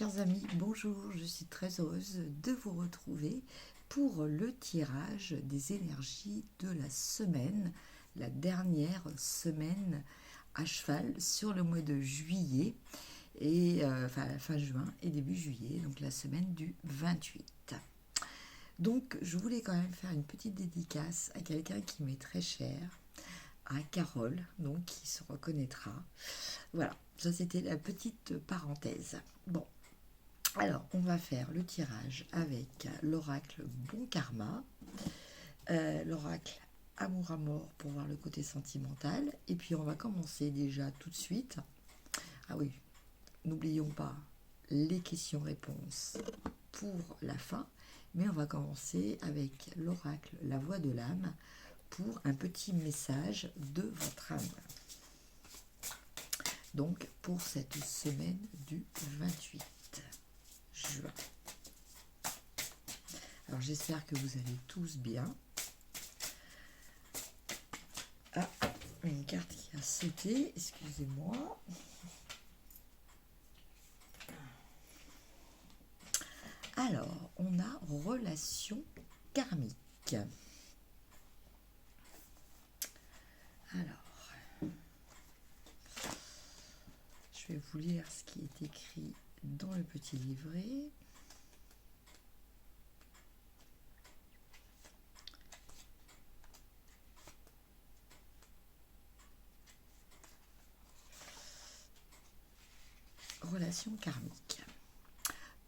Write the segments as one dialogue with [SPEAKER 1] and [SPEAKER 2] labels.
[SPEAKER 1] Chers amis, bonjour, je suis très heureuse de vous retrouver pour le tirage des énergies de la semaine, la dernière semaine à cheval sur le mois de juillet, et fin juin et début juillet, donc la semaine du 28. Donc je voulais quand même faire une petite dédicace à quelqu'un qui m'est très cher, à Carole, donc qui se reconnaîtra. Voilà, ça c'était la petite parenthèse. Bon, alors on va faire le tirage avec l'oracle Bon Karma, l'oracle Amour à mort pour voir le côté sentimental, et puis on va commencer déjà tout de suite. Ah oui, n'oublions pas les questions-réponses pour la fin, mais on va commencer avec l'oracle La Voix de l'âme pour un petit message de votre âme. Donc pour cette semaine du 28 juin. Alors j'espère que vous allez tous bien. Ah, une carte qui a sauté, excusez-moi. Alors, on a relation karmique. Alors, je vais vous lire ce qui est écrit dans le petit livret. Relation karmique.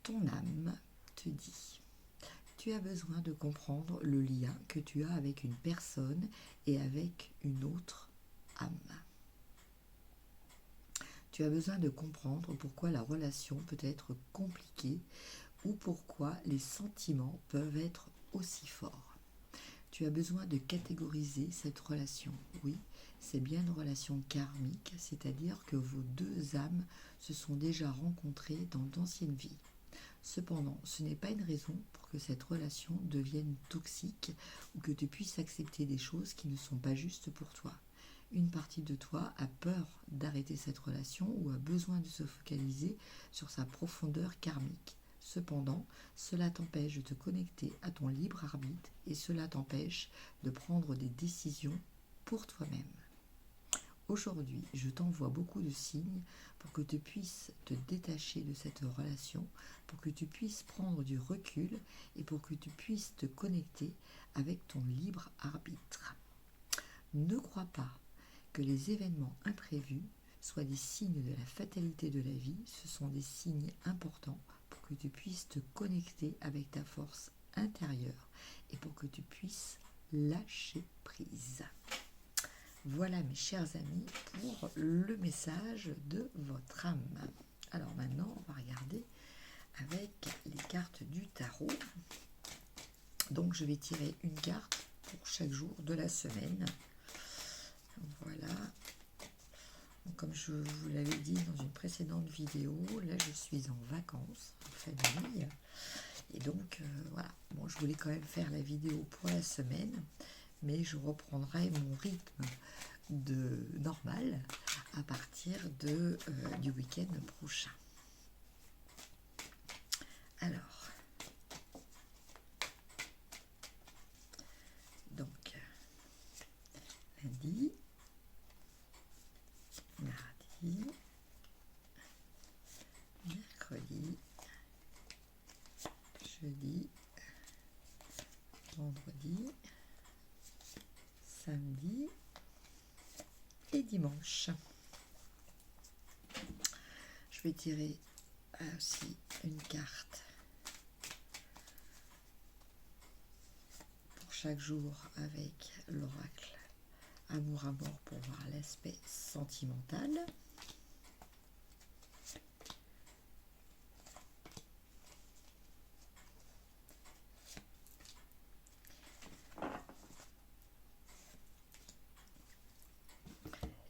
[SPEAKER 1] Ton âme te dit: tu as besoin de comprendre le lien que tu as avec une personne et avec une autre âme. Tu as besoin de comprendre pourquoi la relation peut être compliquée ou pourquoi les sentiments peuvent être aussi forts. Tu as besoin de catégoriser cette relation. Oui, c'est bien une relation karmique, c'est-à-dire que vos deux âmes se sont déjà rencontrées dans d'anciennes vies. Cependant, ce n'est pas une raison pour que cette relation devienne toxique ou que tu puisses accepter des choses qui ne sont pas justes pour toi. Une partie de toi a peur d'arrêter cette relation ou a besoin de se focaliser sur sa profondeur karmique. Cependant, cela t'empêche de te connecter à ton libre arbitre et cela t'empêche de prendre des décisions pour toi-même. Aujourd'hui, je t'envoie beaucoup de signes pour que tu puisses te détacher de cette relation, pour que tu puisses prendre du recul et pour que tu puisses te connecter avec ton libre arbitre. Ne crois pas que les événements imprévus soient des signes de la fatalité de la vie. Ce sont des signes importants pour que tu puisses te connecter avec ta force intérieure et pour que tu puisses lâcher prise. Voilà mes chers amis pour le message de votre âme. Alors maintenant on va regarder avec les cartes du tarot. Donc je vais tirer une carte pour chaque jour de la semaine. Voilà. Donc, comme je vous l'avais dit dans une précédente vidéo, là je suis en vacances en famille. Et donc voilà, bon, je voulais quand même faire la vidéo pour la semaine, mais je reprendrai mon rythme de normal à partir du week-end prochain. Alors, donc, lundi, mardi, mercredi, jeudi, vendredi, samedi et dimanche. Je vais tirer aussi une carte pour chaque jour avec l'oracle Amour à mort pour voir l'aspect sentimental.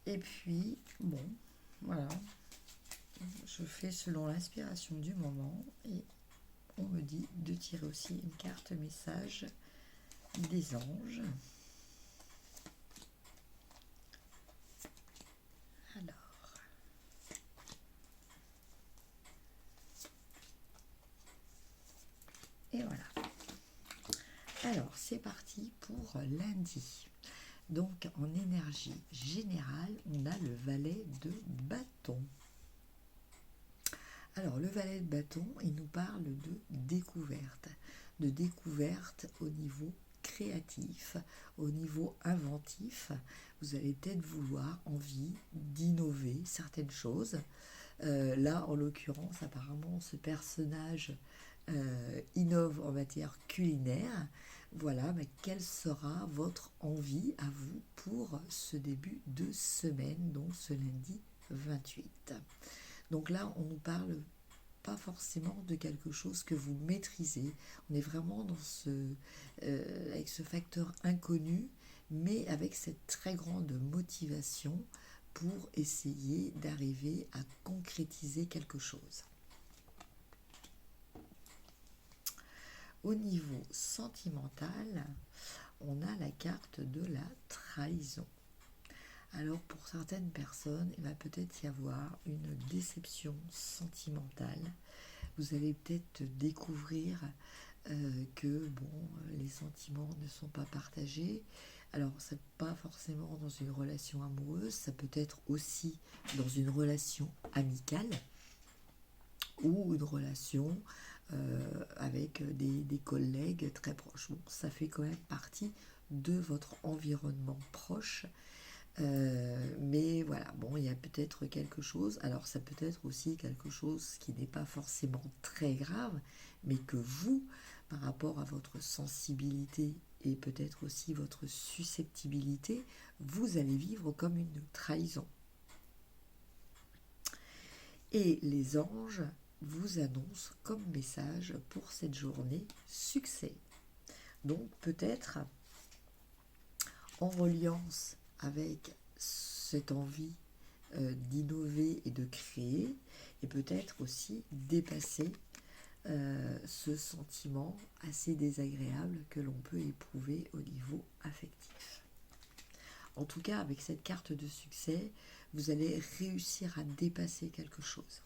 [SPEAKER 1] Et puis, bon, voilà, je fais selon l'inspiration du moment et on me dit de tirer aussi une carte message des anges. Alors, Alors, c'est parti pour lundi. Donc, en énergie générale, on a le valet de bâton. Alors, le valet de bâton, il nous parle de découverte au niveau créatif, au niveau inventif. Vous allez peut-être vouloir envie d'innover certaines choses. Là, en l'occurrence, apparemment, ce personnage innove en matière culinaire. Voilà, mais quelle sera votre envie à vous pour ce début de semaine, donc ce lundi 28. Donc là, on nous parle pas forcément de quelque chose que vous maîtrisez. On est vraiment avec ce facteur inconnu, mais avec cette très grande motivation pour essayer d'arriver à concrétiser quelque chose. Au niveau sentimental, on a la carte de la trahison. Alors pour certaines personnes, il va peut-être y avoir une déception sentimentale. Vous allez peut-être découvrir que les sentiments ne sont pas partagés. Alors c'est pas forcément dans une relation amoureuse, ça peut être aussi dans une relation amicale ou une relation avec des collègues très proches. Bon, ça fait quand même partie de votre environnement proche. Mais voilà, bon, il y a peut-être quelque chose. Alors, ça peut être aussi quelque chose qui n'est pas forcément très grave, mais que vous, par rapport à votre sensibilité et peut-être aussi votre susceptibilité, vous allez vivre comme une trahison. Et les anges vous annoncent comme message pour cette journée succès. Donc, peut-être en reliance avec cette envie d'innover et de créer, et peut-être aussi dépasser ce sentiment assez désagréable que l'on peut éprouver au niveau affectif. En tout cas, avec cette carte de succès, vous allez réussir à dépasser quelque chose.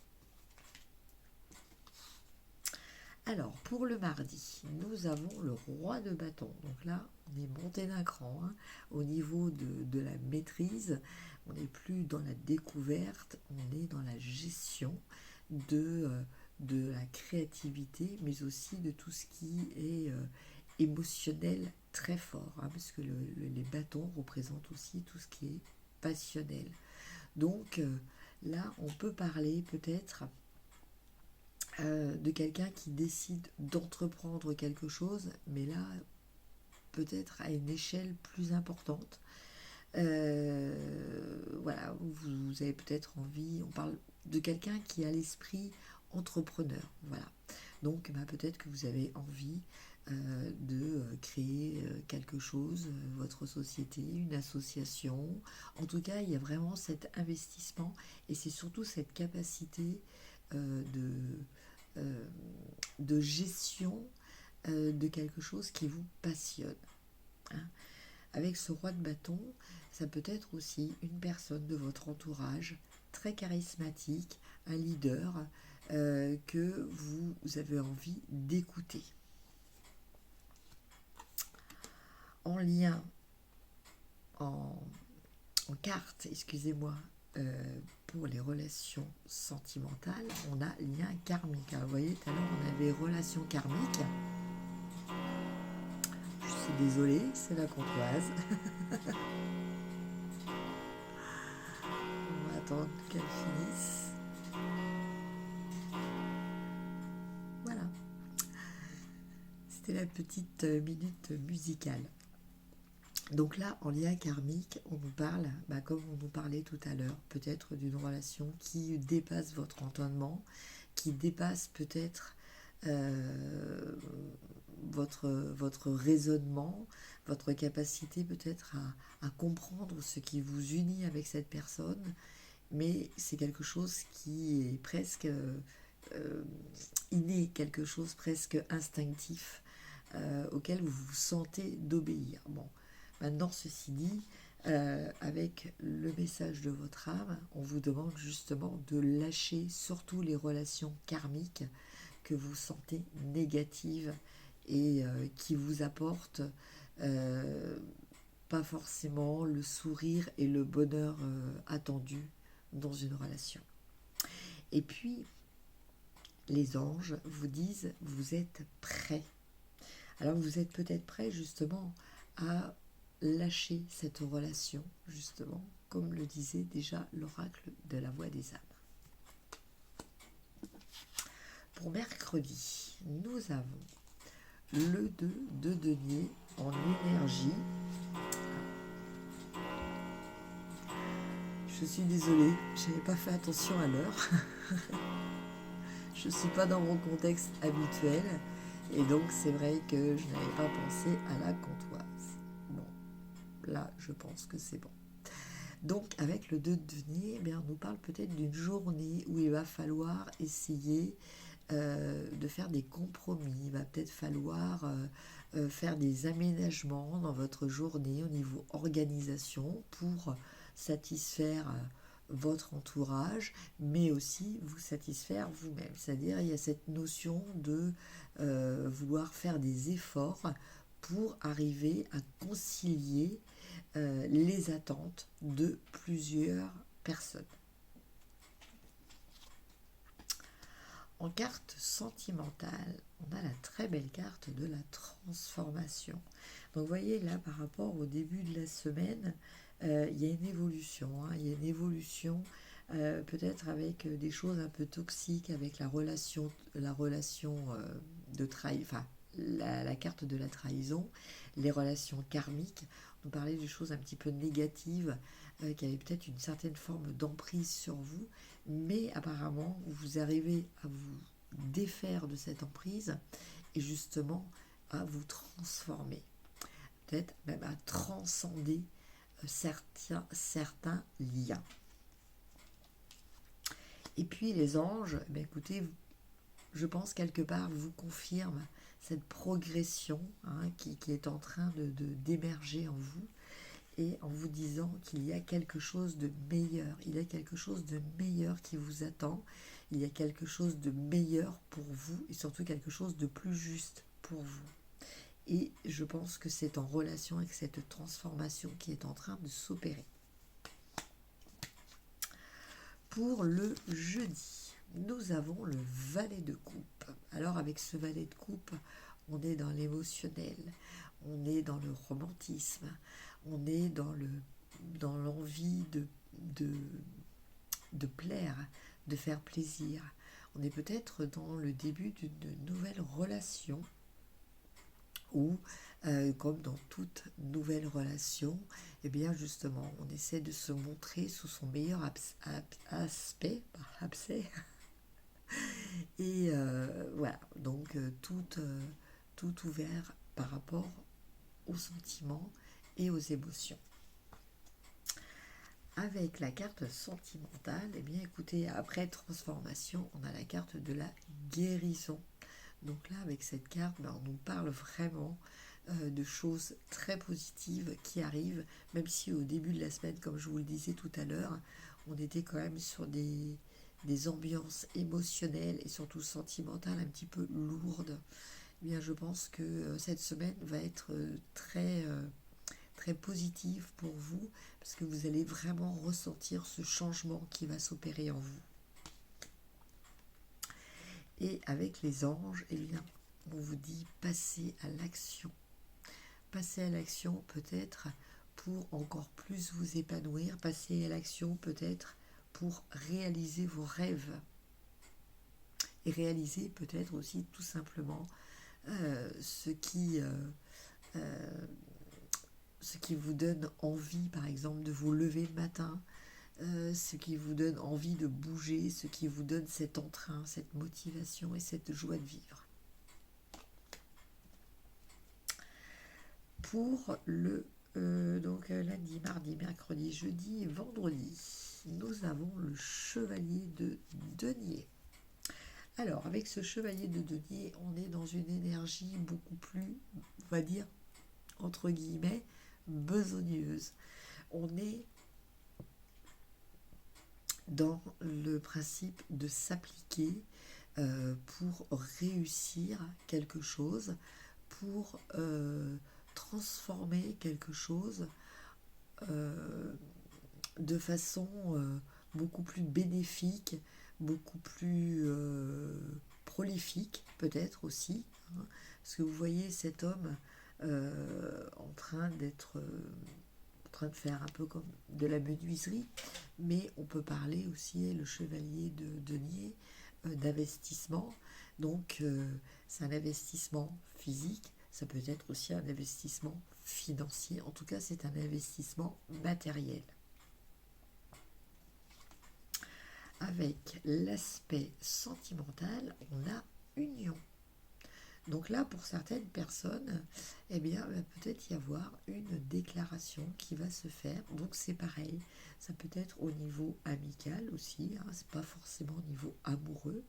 [SPEAKER 1] Alors, pour le mardi, nous avons le roi de bâton. Donc là, on est monté d'un cran au niveau de la maîtrise. On n'est plus dans la découverte, on est dans la gestion de la créativité, mais aussi de tout ce qui est émotionnel très fort. Parce que les bâtons représentent aussi tout ce qui est passionnel. Donc là, on peut parler peut-être de quelqu'un qui décide d'entreprendre quelque chose, mais là, peut-être à une échelle plus importante. Voilà, vous avez peut-être envie, on parle de quelqu'un qui a l'esprit entrepreneur. Voilà. Donc, peut-être que vous avez envie de créer quelque chose, votre société, une association. En tout cas, il y a vraiment cet investissement et c'est surtout cette capacité de gestion de quelque chose qui vous passionne. Avec ce roi de bâton, ça peut être aussi une personne de votre entourage très charismatique, un leader que vous avez envie d'écouter. En lien, en carte, excusez-moi, pour les relations sentimentales, on a lien karmique. Alors, vous voyez, tout à l'heure, on avait relation karmique. Je suis désolée, c'est la courtoise. On va attendre qu'elle finisse. Voilà. C'était la petite minute musicale. Donc là, en lien karmique, on nous parle, comme on nous parlait tout à l'heure, peut-être d'une relation qui dépasse votre entendement, qui dépasse peut-être votre raisonnement, votre capacité peut-être à comprendre ce qui vous unit avec cette personne, mais c'est quelque chose qui est presque inné, quelque chose presque instinctif auquel vous vous sentez d'obéir. Bon. Maintenant, ceci dit, avec le message de votre âme, on vous demande justement de lâcher surtout les relations karmiques que vous sentez négatives et qui vous apporte pas forcément le sourire et le bonheur attendu dans une relation. Et puis, les anges vous disent, vous êtes prêts. Alors vous êtes peut-être prêts justement à lâcher cette relation, justement, comme le disait déjà l'oracle de la voix des âmes. Pour mercredi, nous avons le 2 de denier en énergie. Je suis désolée, je n'avais pas fait attention à l'heure. Je ne suis pas dans mon contexte habituel. Et donc c'est vrai que je n'avais pas pensé à la comptoise. Bon, là je pense que c'est bon. Donc avec le 2 de denier, eh bien, on nous parle peut-être d'une journée où il va falloir essayer de faire des compromis. Il va peut-être falloir faire des aménagements dans votre journée au niveau organisation pour satisfaire votre entourage, mais aussi vous satisfaire vous-même. C'est-à-dire il y a cette notion de vouloir faire des efforts pour arriver à concilier les attentes de plusieurs personnes. En carte sentimentale, on a la très belle carte de la transformation. Donc vous voyez là par rapport au début de la semaine, il y a une évolution. Il y a une évolution peut-être avec des choses un peu toxiques, avec la relation de trahison, enfin la carte de la trahison, les relations karmiques. On parlait des choses un petit peu négatives qui avaient peut-être une certaine forme d'emprise sur vous, mais apparemment vous arrivez à vous défaire de cette emprise et justement à vous transformer, peut-être même à transcender certains liens. Et puis les anges, écoutez, je pense quelque part vous confirment cette progression qui est en train d'émerger en vous, et en vous disant qu'il y a quelque chose de meilleur, il y a quelque chose de meilleur qui vous attend, il y a quelque chose de meilleur pour vous et surtout quelque chose de plus juste pour vous. Et je pense que c'est en relation avec cette transformation qui est en train de s'opérer. Pour le jeudi, nous avons le valet de coupe. Alors avec ce valet de coupe, on est dans l'émotionnel, on est dans le romantisme, on est dans l'envie de plaire, de faire plaisir. On est peut-être dans le début d'une nouvelle relation où, comme dans toute nouvelle relation, eh bien justement, on essaie de se montrer sous son meilleur aspect, et voilà, donc tout ouvert par rapport aux sentiments et aux émotions. Avec la carte sentimentale, eh bien écoutez, après transformation, on a la carte de la guérison. Donc là, avec cette carte, on nous parle vraiment de choses très positives qui arrivent, même si au début de la semaine, comme je vous le disais tout à l'heure, on était quand même sur des ambiances émotionnelles et surtout sentimentales un petit peu lourdes. Eh bien, je pense que cette semaine va être très positive pour vous, parce que vous allez vraiment ressentir ce changement qui va s'opérer en vous. Et avec les anges, eh bien, on vous dit passez à l'action. Passez à l'action peut-être pour encore plus vous épanouir. Passez à l'action peut-être pour réaliser vos rêves. Et réaliser peut-être aussi tout simplement ce qui vous donne envie, par exemple, de vous lever le matin, ce qui vous donne envie de bouger, ce qui vous donne cet entrain, cette motivation et cette joie de vivre. Pour le lundi, mardi, mercredi, jeudi et vendredi, nous avons le chevalier de denier. Alors, avec ce chevalier de denier, on est dans une énergie beaucoup plus, on va dire, entre guillemets, besogneuse. On est dans le principe de s'appliquer pour réussir quelque chose, pour transformer quelque chose de façon beaucoup plus bénéfique, beaucoup plus prolifique peut-être aussi, hein, parce que vous voyez cet homme en train d'être en train de faire un peu comme de la menuiserie, mais on peut parler aussi, le chevalier de denier, d'investissement. Donc c'est un investissement physique, ça peut être aussi un investissement financier, en tout cas c'est un investissement matériel. Avec l'aspect sentimental, on a union. Donc là, pour certaines personnes, eh bien, il va peut-être y avoir une déclaration qui va se faire. Donc c'est pareil, ça peut être au niveau amical aussi, hein, c'est pas forcément au niveau amoureux.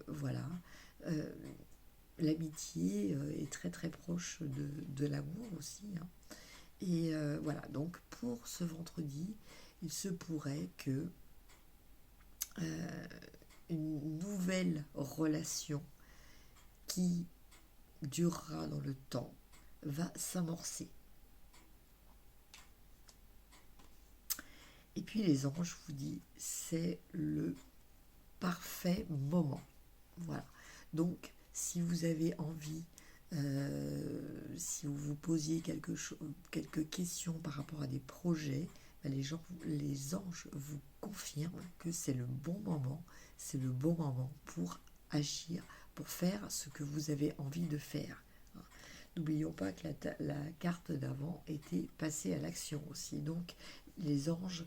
[SPEAKER 1] Voilà. Euh, L'amitié est très très proche de l'amour aussi, hein. Et voilà, donc pour ce vendredi, il se pourrait que une nouvelle relation qui durera dans le temps va s'amorcer. Et puis les anges, je vous dis, c'est le parfait moment. Voilà. Donc, si vous avez envie, si vous vous posiez quelques questions par rapport à des projets, les anges vous confirment que c'est le bon moment, c'est le bon moment pour agir, pour faire ce que vous avez envie de faire. N'oublions pas que la carte d'avant était passée à l'action aussi. Donc, les anges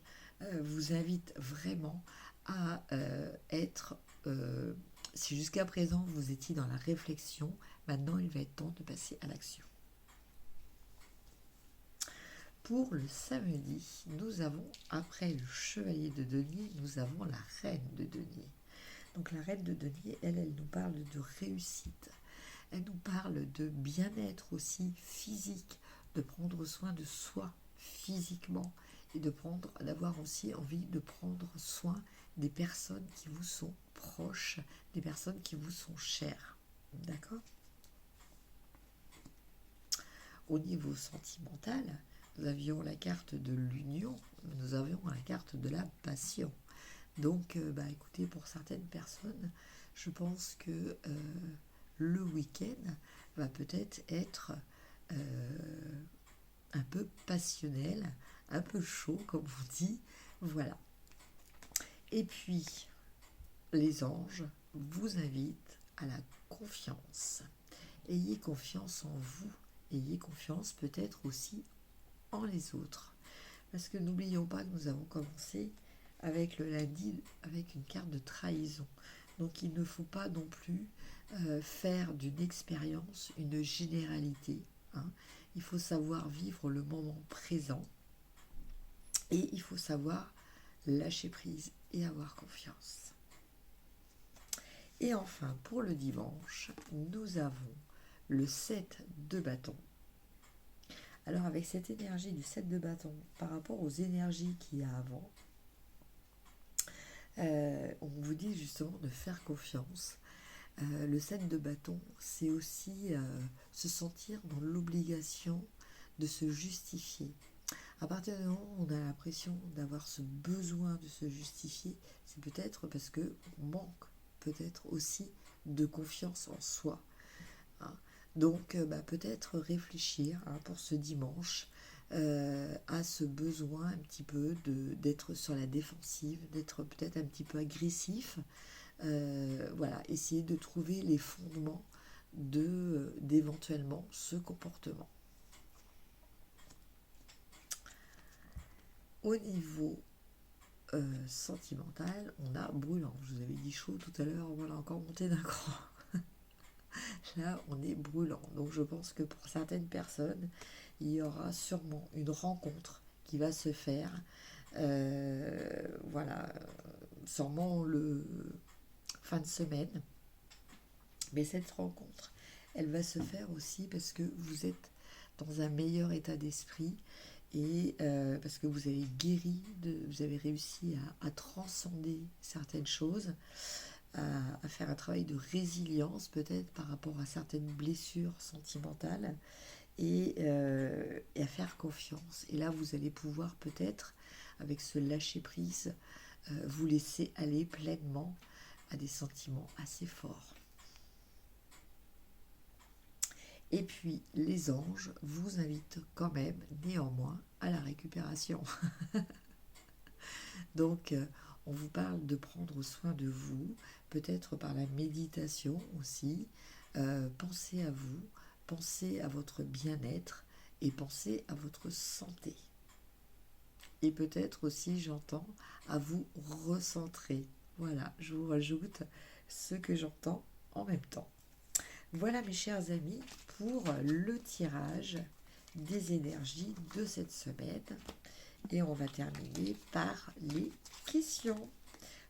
[SPEAKER 1] vous invitent vraiment à être... si jusqu'à présent vous étiez dans la réflexion, maintenant il va être temps de passer à l'action. Pour le samedi, nous avons, après le chevalier de denier, nous avons la reine de denier. Donc la reine de denier, elle nous parle de réussite. Elle nous parle de bien-être aussi physique, de prendre soin de soi physiquement et d'avoir aussi envie de prendre soin des personnes qui vous sont proches, des personnes qui vous sont chères. D'accord ? Au niveau sentimental, nous avions la carte de l'union, nous avions la carte de la passion. Donc, écoutez, pour certaines personnes, je pense que le week-end va peut-être être un peu passionnel, un peu chaud, comme on dit. Voilà. Et puis, les anges vous invitent à la confiance. Ayez confiance en vous. Ayez confiance peut-être aussi en les autres. Parce que n'oublions pas que nous avons commencé avec le lundi avec une carte de trahison. Donc il ne faut pas non plus faire d'une expérience une généralité, hein. Il faut savoir vivre le moment présent et il faut savoir lâcher prise et avoir confiance. Et enfin, pour le dimanche, nous avons le 7 de bâton. Alors avec cette énergie du 7 de bâton, par rapport aux énergies qu'il y a avant, on vous dit justement de faire confiance. Le 7 de bâton, c'est aussi se sentir dans l'obligation de se justifier. À partir du moment où on a l'impression d'avoir ce besoin de se justifier, c'est peut-être parce qu'on manque peut-être aussi de confiance en soi, hein. Donc peut-être réfléchir, hein, pour ce dimanche à ce besoin un petit peu d'être sur la défensive, d'être peut-être un petit peu agressif. Voilà, essayer de trouver les fondements d'éventuellement ce comportement. Au niveau sentimental, on a brûlant. Je vous avais dit chaud tout à l'heure, voilà, encore monté d'un cran. Là, on est brûlant. Donc je pense que pour certaines personnes, il y aura sûrement une rencontre qui va se faire. Voilà, sûrement le fin de semaine. Mais cette rencontre, elle va se faire aussi parce que vous êtes dans un meilleur état d'esprit et parce que vous avez vous avez réussi à transcender certaines choses, à faire un travail de résilience peut-être par rapport à certaines blessures sentimentales et à faire confiance. Et là, vous allez pouvoir peut-être, avec ce lâcher-prise, vous laisser aller pleinement à des sentiments assez forts. Et puis, les anges vous invitent quand même, néanmoins, à la récupération. Donc, on vous parle de prendre soin de vous, peut-être par la méditation aussi. Pensez à vous, pensez à votre bien-être et pensez à votre santé. Et peut-être aussi, j'entends, à vous recentrer. Voilà, je vous rajoute ce que j'entends en même temps. Voilà mes chers amis pour le tirage des énergies de cette semaine. Et on va terminer par les questions.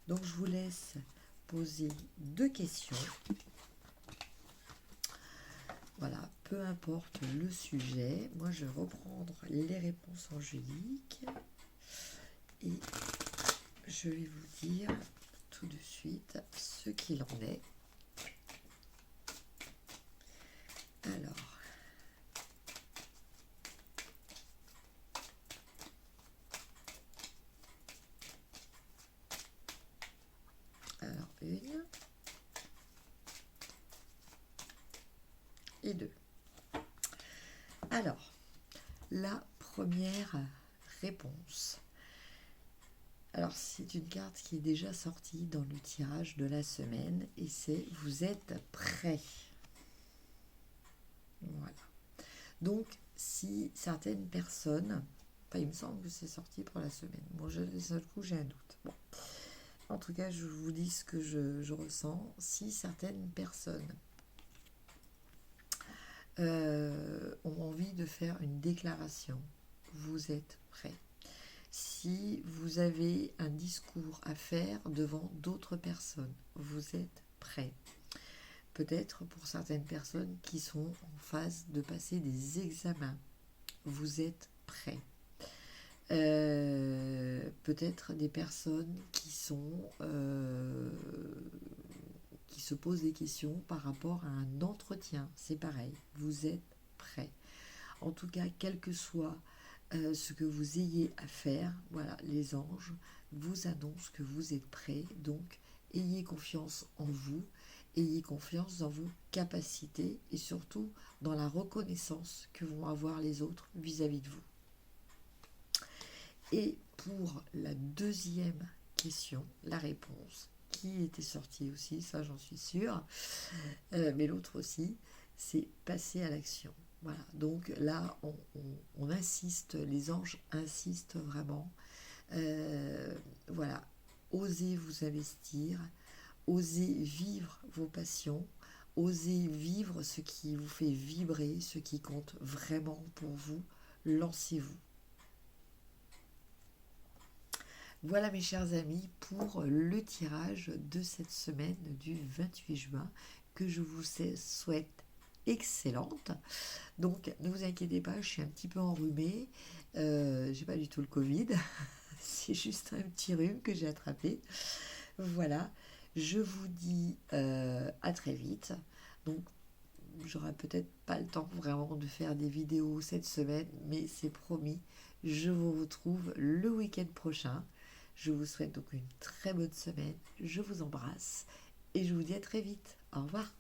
[SPEAKER 1] Donc je vous laisse poser 2 questions. Voilà, peu importe le sujet. Moi je vais reprendre les réponses angéliques. Et je vais vous dire tout de suite ce qu'il en est. Alors, 1 et 2. Alors, la première réponse. Alors, c'est une carte qui est déjà sortie dans le tirage de la semaine et c'est « Vous êtes prêts ». Voilà. Donc, si certaines personnes... Enfin, il me semble que c'est sorti pour la semaine. Bon, d'un seul coup, j'ai un doute. Bon. En tout cas, je vous dis ce que je ressens. Si certaines personnes ont envie de faire une déclaration, vous êtes prêts. Si vous avez un discours à faire devant d'autres personnes, vous êtes prêts. Peut-être pour certaines personnes qui sont en phase de passer des examens, vous êtes prêts. Peut-être des personnes qui se posent des questions par rapport à un entretien, c'est pareil, vous êtes prêts. En tout cas, quel que soit ce que vous ayez à faire, voilà, les anges vous annoncent que vous êtes prêts, donc ayez confiance en vous, ayez confiance dans vos capacités et surtout dans la reconnaissance que vont avoir les autres vis-à-vis de vous. Et pour la deuxième question, la réponse qui était sortie aussi, ça j'en suis sûre, mais l'autre aussi, c'est passer à l'action. Voilà, donc là, on insiste, les anges insistent vraiment. Voilà, osez vous investir, osez vivre vos passions, osez vivre ce qui vous fait vibrer, ce qui compte vraiment pour vous. Lancez-vous. Voilà mes chers amis pour le tirage de cette semaine du 28 juin que je vous souhaite excellente. Donc ne vous inquiétez pas, je suis un petit peu enrhumée, j'ai pas du tout le Covid, c'est juste un petit rhume que j'ai attrapé. Voilà, je vous dis à très vite. Donc j'aurai peut-être pas le temps vraiment de faire des vidéos cette semaine, mais c'est promis, je vous retrouve le week-end prochain. Je vous souhaite donc une très bonne semaine, je vous embrasse et je vous dis à très vite. Au revoir.